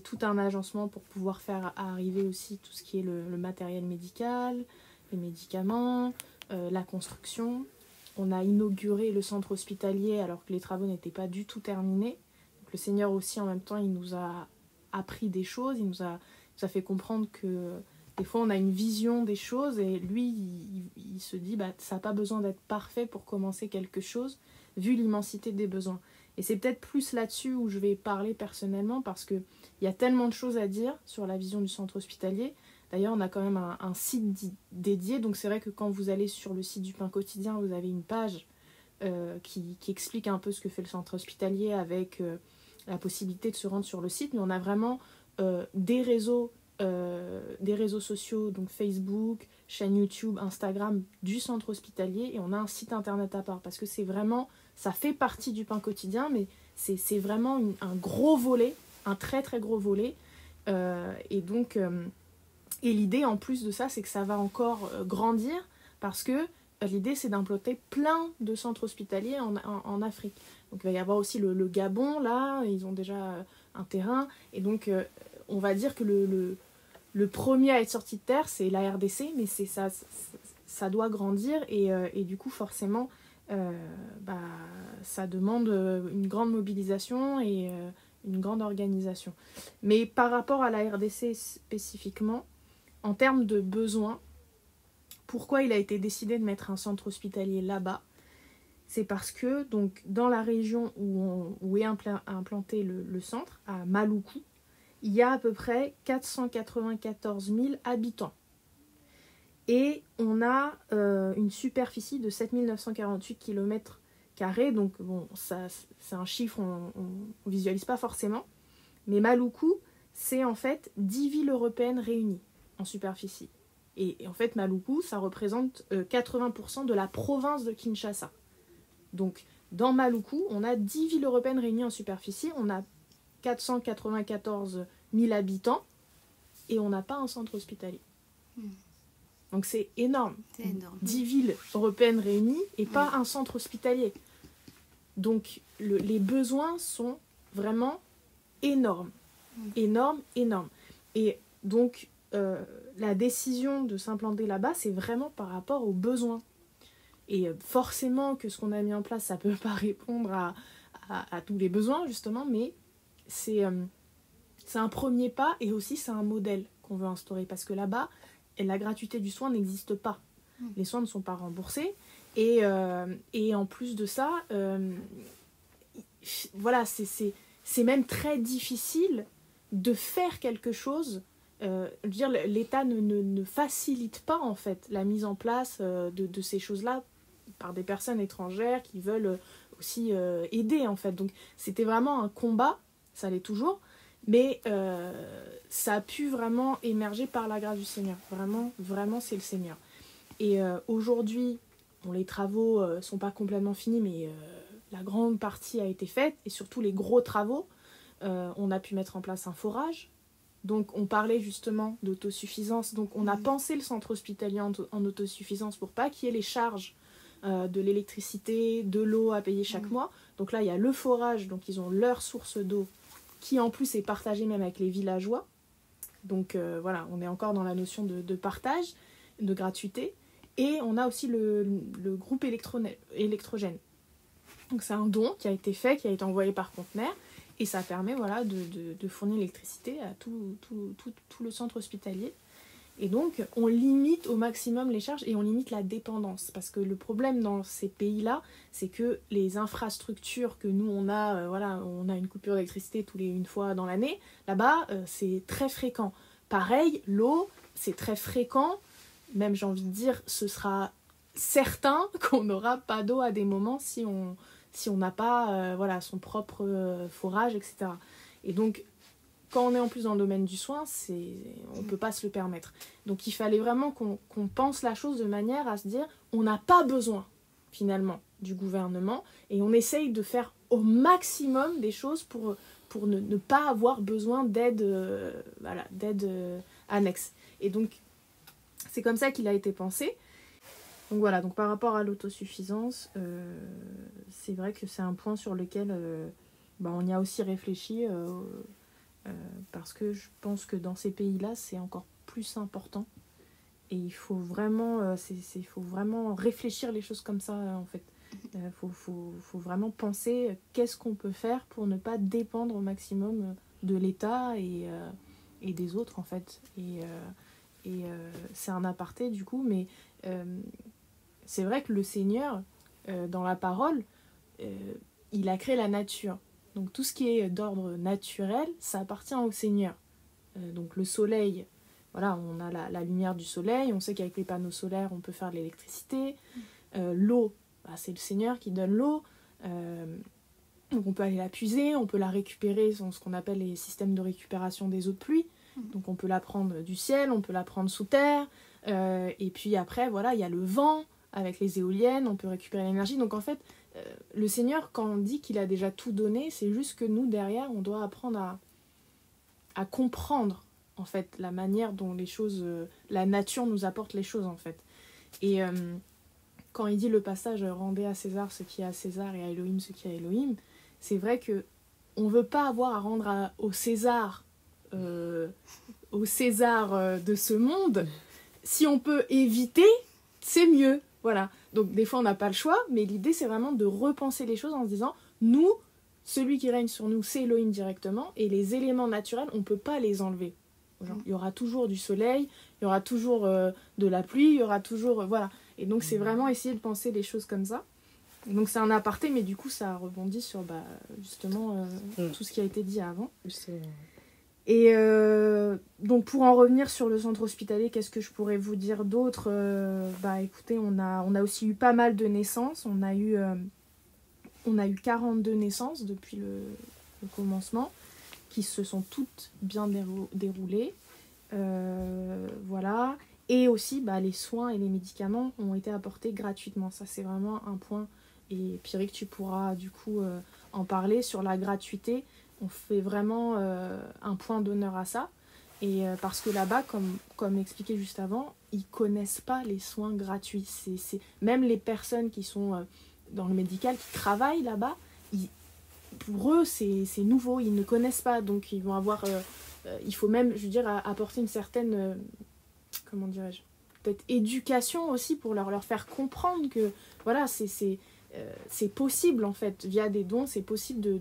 tout un agencement pour pouvoir faire arriver aussi tout ce qui est le matériel médical, les médicaments, la construction. On a inauguré le centre hospitalier alors que les travaux n'étaient pas du tout terminés. Donc, le Seigneur aussi en même temps il nous a appris des choses, il nous a fait comprendre que des fois on a une vision des choses et lui il se dit ça n'a pas besoin d'être parfait pour commencer quelque chose vu l'immensité des besoins. Et c'est peut-être plus là-dessus où je vais parler personnellement parce qu'il y a tellement de choses à dire sur la vision du centre hospitalier. D'ailleurs on a quand même un site dédié, donc c'est vrai que quand vous allez sur le site du pain quotidien vous avez une page qui explique un peu ce que fait le centre hospitalier avec la possibilité de se rendre sur le site, mais on a vraiment des réseaux sociaux, donc Facebook, chaîne YouTube, Instagram du centre hospitalier, et on a un site internet à part parce que c'est vraiment, ça fait partie du pain quotidien, mais c'est vraiment un gros volet, un très très gros volet, et donc et l'idée en plus de ça c'est que ça va encore grandir parce que l'idée c'est d'implanter plein de centres hospitaliers en Afrique. Donc il va y avoir aussi le Gabon, là ils ont déjà un terrain, et donc on va dire que le premier à être sorti de terre c'est la RDC, mais ça doit grandir et du coup forcément ça demande une grande mobilisation et une grande organisation. Mais par rapport à la RDC spécifiquement, en termes de besoins, pourquoi il a été décidé de mettre un centre hospitalier là-bas? C'est parce que donc, dans la région où est implanté le centre, à Maluku, il y a à peu près 494 000 habitants. Et on a une superficie de 7 948 km². Donc bon, ça, c'est un chiffre, on ne visualise pas forcément. Mais Maluku, c'est en fait 10 villes européennes réunies en superficie. Et en fait, Maluku, ça représente 80% de la province de Kinshasa. Donc, dans Maluku, on a 10 villes européennes réunies en superficie, on a 494 000 habitants, et on n'a pas un centre hospitalier. Donc, c'est énorme. C'est énorme. 10 villes européennes réunies, et pas un centre hospitalier. Donc, les besoins sont vraiment énormes. Énormes. Et donc, la décision de s'implanter là-bas, c'est vraiment par rapport aux besoins. Et forcément que ce qu'on a mis en place, ça ne peut pas répondre à tous les besoins, justement, mais c'est un premier pas et aussi c'est un modèle qu'on veut instaurer. Parce que là-bas, la gratuité du soin n'existe pas. Les soins ne sont pas remboursés. Et en plus de ça, voilà, c'est même très difficile de faire quelque chose. Je veux dire, l'État ne facilite pas en fait la mise en place de ces choses-là par des personnes étrangères qui veulent aussi aider en fait. Donc c'était vraiment un combat, ça l'est toujours, mais ça a pu vraiment émerger par la grâce du Seigneur. Vraiment, vraiment c'est le Seigneur. Et aujourd'hui, bon, les travaux sont pas complètement finis, mais la grande partie a été faite, et surtout les gros travaux. On a pu mettre en place un forage. Donc on parlait justement d'autosuffisance. Donc on a pensé le centre hospitalier en autosuffisance pour pas qu'il y ait les charges de l'électricité, de l'eau à payer chaque mois. Donc là il y a le forage, donc ils ont leur source d'eau qui en plus est partagée même avec les villageois. Donc voilà, on est encore dans la notion de partage, de gratuité. Et on a aussi le groupe électrogène. Donc c'est un don qui a été fait, qui a été envoyé par conteneur. Et ça permet voilà, de fournir l'électricité à tout le centre hospitalier. Et donc, on limite au maximum les charges et on limite la dépendance. Parce que le problème dans ces pays-là, c'est que les infrastructures que nous, on a, voilà, on a une coupure d'électricité une fois dans l'année. Là-bas, c'est très fréquent. Pareil, l'eau, c'est très fréquent. Même, j'ai envie de dire, ce sera certain qu'on n'aura pas d'eau à des moments si on n'a pas voilà, son propre forage, etc. Et donc, quand on est en plus dans le domaine du soin, on ne peut pas se le permettre. Donc, il fallait vraiment qu'on pense la chose de manière à se dire, on n'a pas besoin, finalement, du gouvernement, et on essaye de faire au maximum des choses pour ne pas avoir besoin d'aide voilà, d'aide annexe. Et donc, c'est comme ça qu'il a été pensé. Donc voilà, donc par rapport à l'autosuffisance, c'est vrai que c'est un point sur lequel on y a aussi réfléchi parce que je pense que dans ces pays-là, c'est encore plus important. Et il faut vraiment, faut vraiment réfléchir les choses comme ça, en fait. Faut vraiment penser qu'est-ce qu'on peut faire pour ne pas dépendre au maximum de l'État et des autres, en fait. Et c'est un aparté, du coup, mais... c'est vrai que le Seigneur, dans la parole, il a créé la nature. Donc tout ce qui est d'ordre naturel, ça appartient au Seigneur. Donc le soleil, voilà, on a la lumière du soleil, on sait qu'avec les panneaux solaires, on peut faire de l'électricité. L'eau, c'est le Seigneur qui donne l'eau. Donc on peut aller la puiser, on peut la récupérer, ce qu'on appelle les systèmes de récupération des eaux de pluie. Donc on peut la prendre du ciel, on peut la prendre sous terre. Et puis après, voilà, il y a le vent. Avec les éoliennes, on peut récupérer l'énergie. Donc en fait, le Seigneur, quand on dit qu'il a déjà tout donné, c'est juste que nous, derrière, on doit apprendre à comprendre, en fait, la manière dont les choses, la nature nous apporte les choses, en fait. Et quand il dit le passage « Rendez à César ce qui est à César et à Elohim ce qui est à Elohim », c'est vrai que on veut pas avoir à rendre au César de ce monde. Si on peut éviter, c'est mieux. Voilà, donc des fois on n'a pas le choix, mais l'idée c'est vraiment de repenser les choses en se disant, nous, celui qui règne sur nous, c'est Elohim directement, et les éléments naturels, on ne peut pas les enlever. Genre, il y aura toujours du soleil, il y aura toujours de la pluie, il y aura toujours... voilà, et donc c'est vraiment essayer de penser les choses comme ça. Donc c'est un aparté, mais du coup ça rebondit sur justement tout ce qui a été dit avant. Et donc pour en revenir sur le centre hospitalier, qu'est-ce que je pourrais vous dire d'autre ? Écoutez, on a aussi eu pas mal de naissances. On a eu 42 naissances depuis le commencement, qui se sont toutes bien déroulées. Voilà. Et aussi, les soins et les médicaments ont été apportés gratuitement. Ça, c'est vraiment un point. Et Pierrick, tu pourras du coup en parler sur la gratuité. On fait vraiment un point d'honneur à ça. Et parce que là-bas, comme expliqué juste avant, ils ne connaissent pas les soins gratuits. Même les personnes qui sont dans le médical, qui travaillent là-bas, pour eux, c'est nouveau. Ils ne connaissent pas. Donc, ils vont avoir... il faut même, je veux dire, apporter une certaine... comment dirais-je ? Peut-être éducation aussi pour leur faire comprendre que, voilà, c'est possible, en fait. Via des dons, c'est possible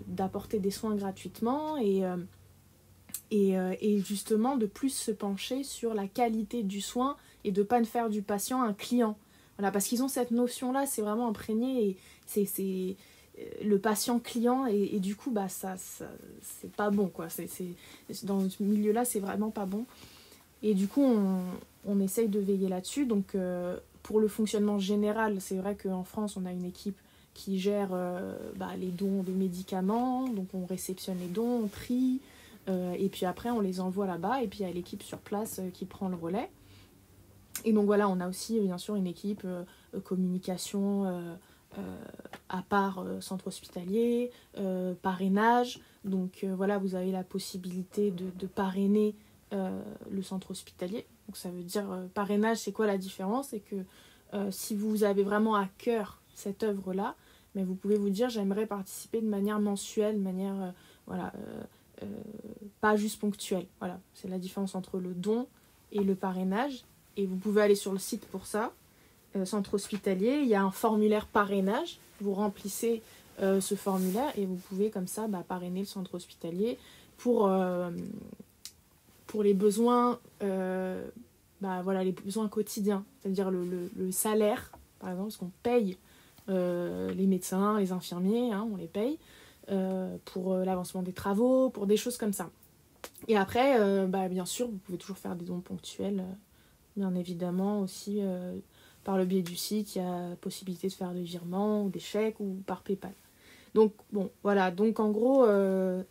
d'apporter des soins gratuitement et justement de plus se pencher sur la qualité du soin et de ne pas faire du patient un client. Voilà, parce qu'ils ont cette notion-là, c'est vraiment imprégné, et c'est le patient client, et du coup, bah, ça c'est pas bon, quoi. Dans ce milieu-là, c'est vraiment pas bon. Et du coup, on essaye de veiller là-dessus. Donc, pour le fonctionnement général, c'est vrai qu'en France, on a une équipe qui gère les dons de médicaments. Donc, on réceptionne les dons, on trie, et puis après, on les envoie là-bas. Et puis, il y a l'équipe sur place qui prend le relais. Et donc, voilà, on a aussi, bien sûr, une équipe communication à part centre hospitalier, parrainage. Donc, voilà, vous avez la possibilité de parrainer le centre hospitalier. Donc ça veut dire parrainage, c'est quoi la différence? C'est que si vous avez vraiment à cœur cette œuvre-là, mais vous pouvez vous dire j'aimerais participer de manière mensuelle, de manière pas juste ponctuelle. Voilà, c'est la différence entre le don et le parrainage. Et vous pouvez aller sur le site pour ça, centre hospitalier, il y a un formulaire parrainage, vous remplissez ce formulaire et vous pouvez comme ça parrainer le centre hospitalier pour les besoins, les besoins quotidiens, c'est-à-dire le salaire, par exemple, parce qu'on paye les médecins, les infirmiers, on les paye pour l'avancement des travaux, pour des choses comme ça. Et après, bien sûr, vous pouvez toujours faire des dons ponctuels, bien évidemment, aussi par le biais du site, il y a possibilité de faire des virements, ou des chèques, ou par PayPal. Donc, bon, voilà, donc en gros,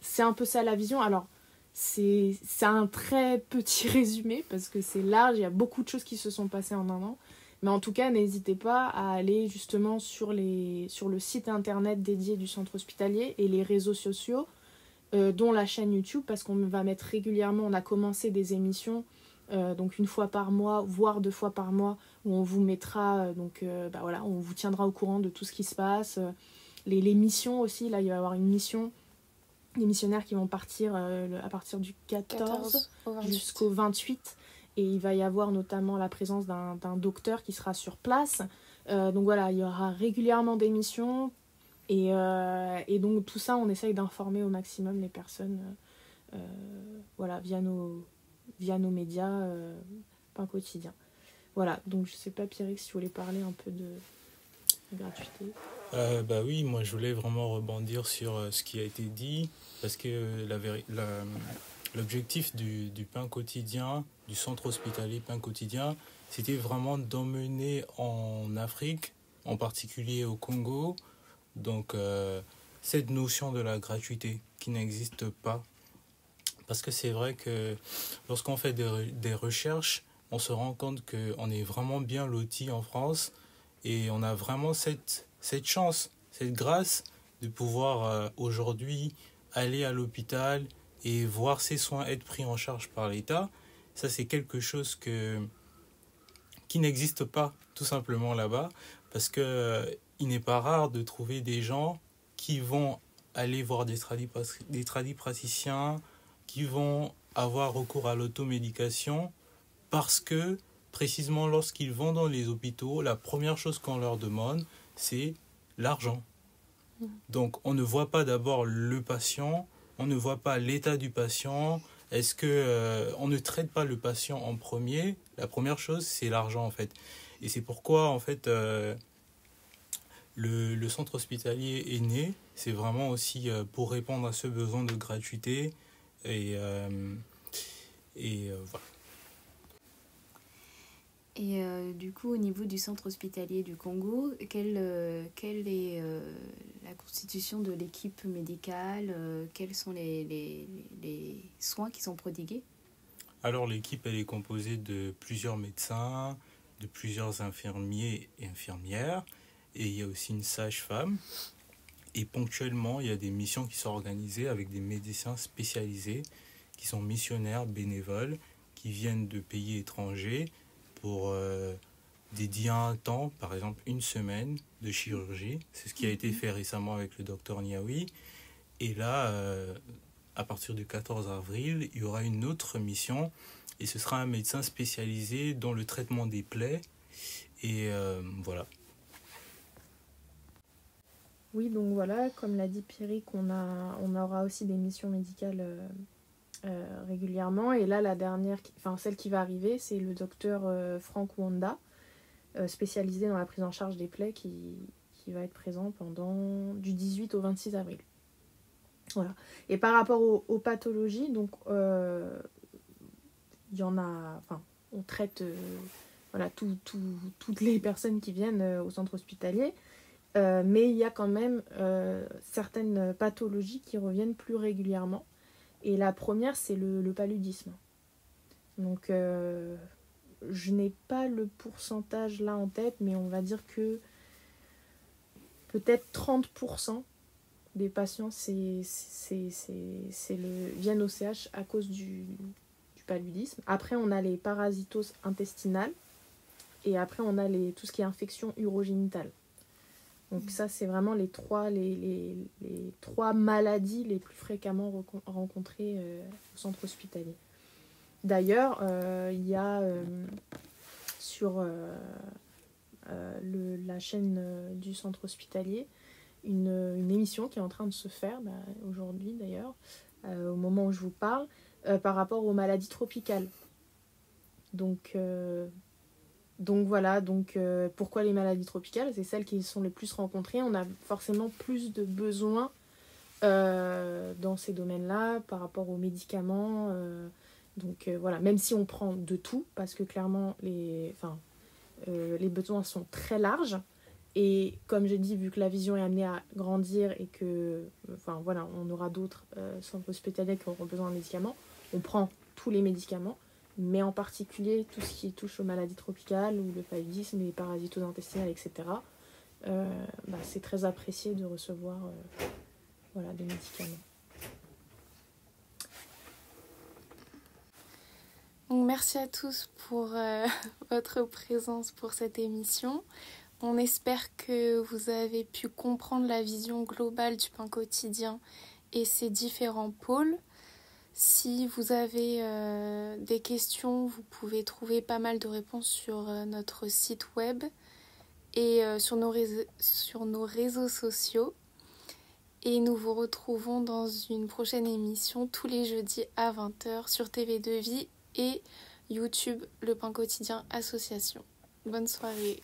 c'est un peu ça la vision. Alors, c'est un très petit résumé parce que c'est large, il y a beaucoup de choses qui se sont passées en un an. Mais en tout cas, n'hésitez pas à aller justement sur le site internet dédié du centre hospitalier et les réseaux sociaux, dont la chaîne YouTube, parce qu'on va mettre régulièrement, on a commencé des émissions, donc 1 fois par mois, voire 2 fois par mois, où on vous mettra, on vous tiendra au courant de tout ce qui se passe. Les missions aussi, là il va y avoir une mission. Les missionnaires qui vont partir à partir du 14 jusqu'au 28. Et il va y avoir notamment la présence d'un docteur qui sera sur place. Donc voilà, il y aura régulièrement des missions. Et donc tout ça, on essaye d'informer au maximum les personnes via nos médias, Pain Quotidien. Voilà, donc je sais pas Pierrick si tu voulais parler un peu de gratuité. Oui, moi je voulais vraiment rebondir sur ce qui a été dit, parce que l'objectif du Pain Quotidien, du centre hospitalier Pain Quotidien, c'était vraiment d'emmener en Afrique, en particulier au Congo, donc cette notion de la gratuité qui n'existe pas. Parce que c'est vrai que lorsqu'on fait des recherches, on se rend compte qu'on est vraiment bien loti en France et on a vraiment cette chance, cette grâce de pouvoir aujourd'hui aller à l'hôpital et voir ses soins être pris en charge par l'État. Ça, c'est quelque chose qui n'existe pas tout simplement là-bas, parce qu'il n'est pas rare de trouver des gens qui vont aller voir des tradipraticiens, qui vont avoir recours à l'automédication, parce que précisément lorsqu'ils vont dans les hôpitaux, la première chose qu'on leur demande, c'est l'argent. Donc on ne voit pas d'abord le patient, on ne voit pas l'état du patient. Est-ce que on ne traite pas le patient en premier? La première chose, c'est l'argent en fait. Et c'est pourquoi en fait le centre hospitalier est né. C'est vraiment aussi pour répondre à ce besoin de gratuité et voilà. Et du coup, au niveau du centre hospitalier du Congo, quelle est la constitution de l'équipe médicale? Quels sont les soins qui sont prodigués? Alors l'équipe, elle est composée de plusieurs médecins, de plusieurs infirmiers et infirmières, et il y a aussi une sage-femme. Et ponctuellement, il y a des missions qui sont organisées avec des médecins spécialisés, qui sont missionnaires, bénévoles, qui viennent de pays étrangers, pour dédier un temps, par exemple 1 semaine de chirurgie. C'est ce qui a été fait récemment avec le docteur Niaoui. Et là, à partir du 14 avril, il y aura une autre mission, et ce sera un médecin spécialisé dans le traitement des plaies. Et voilà. Oui, donc voilà, comme l'a dit Pierrick, on aura aussi des missions médicales régulièrement. Et là, la dernière, celle qui va arriver, c'est le docteur Frank Wanda, spécialisé dans la prise en charge des plaies, qui va être présent du 18 au 26 avril. Voilà. Et par rapport aux pathologies, donc il y en a, on traite toutes les personnes qui viennent au centre hospitalier, mais il y a quand même certaines pathologies qui reviennent plus régulièrement. Et la première, c'est le paludisme. Donc, je n'ai pas le pourcentage là en tête, mais on va dire que peut-être 30% des patients viennent au CH à cause du paludisme. Après, on a les parasitoses intestinales et après, on a tout ce qui est infection urogénitale. Donc ça, c'est vraiment les trois maladies les plus fréquemment rencontrées au centre hospitalier. D'ailleurs, il y a sur la chaîne du centre hospitalier une émission qui est en train de se faire aujourd'hui d'ailleurs, au moment où je vous parle, par rapport aux maladies tropicales. Donc voilà, pourquoi les maladies tropicales? C'est celles qui sont les plus rencontrées. On a forcément plus de besoins dans ces domaines-là par rapport aux médicaments. Voilà, même si on prend de tout, parce que clairement les besoins sont très larges. Et comme j'ai dit, vu que la vision est amenée à grandir et que on aura d'autres centres hospitaliers qui auront besoin de médicaments, on prend tous les médicaments, mais en particulier tout ce qui touche aux maladies tropicales ou le paludisme, les parasitoses intestinales, etc. C'est très apprécié de recevoir des médicaments. Donc, merci à tous pour votre présence pour cette émission. On espère que vous avez pu comprendre la vision globale du pain quotidien et ses différents pôles. Si vous avez des questions, vous pouvez trouver pas mal de réponses sur notre site web et sur nos réseaux sociaux. Et nous vous retrouvons dans une prochaine émission tous les jeudis à 20h sur TV2Vie et YouTube, Le Pain Quotidien Association. Bonne soirée.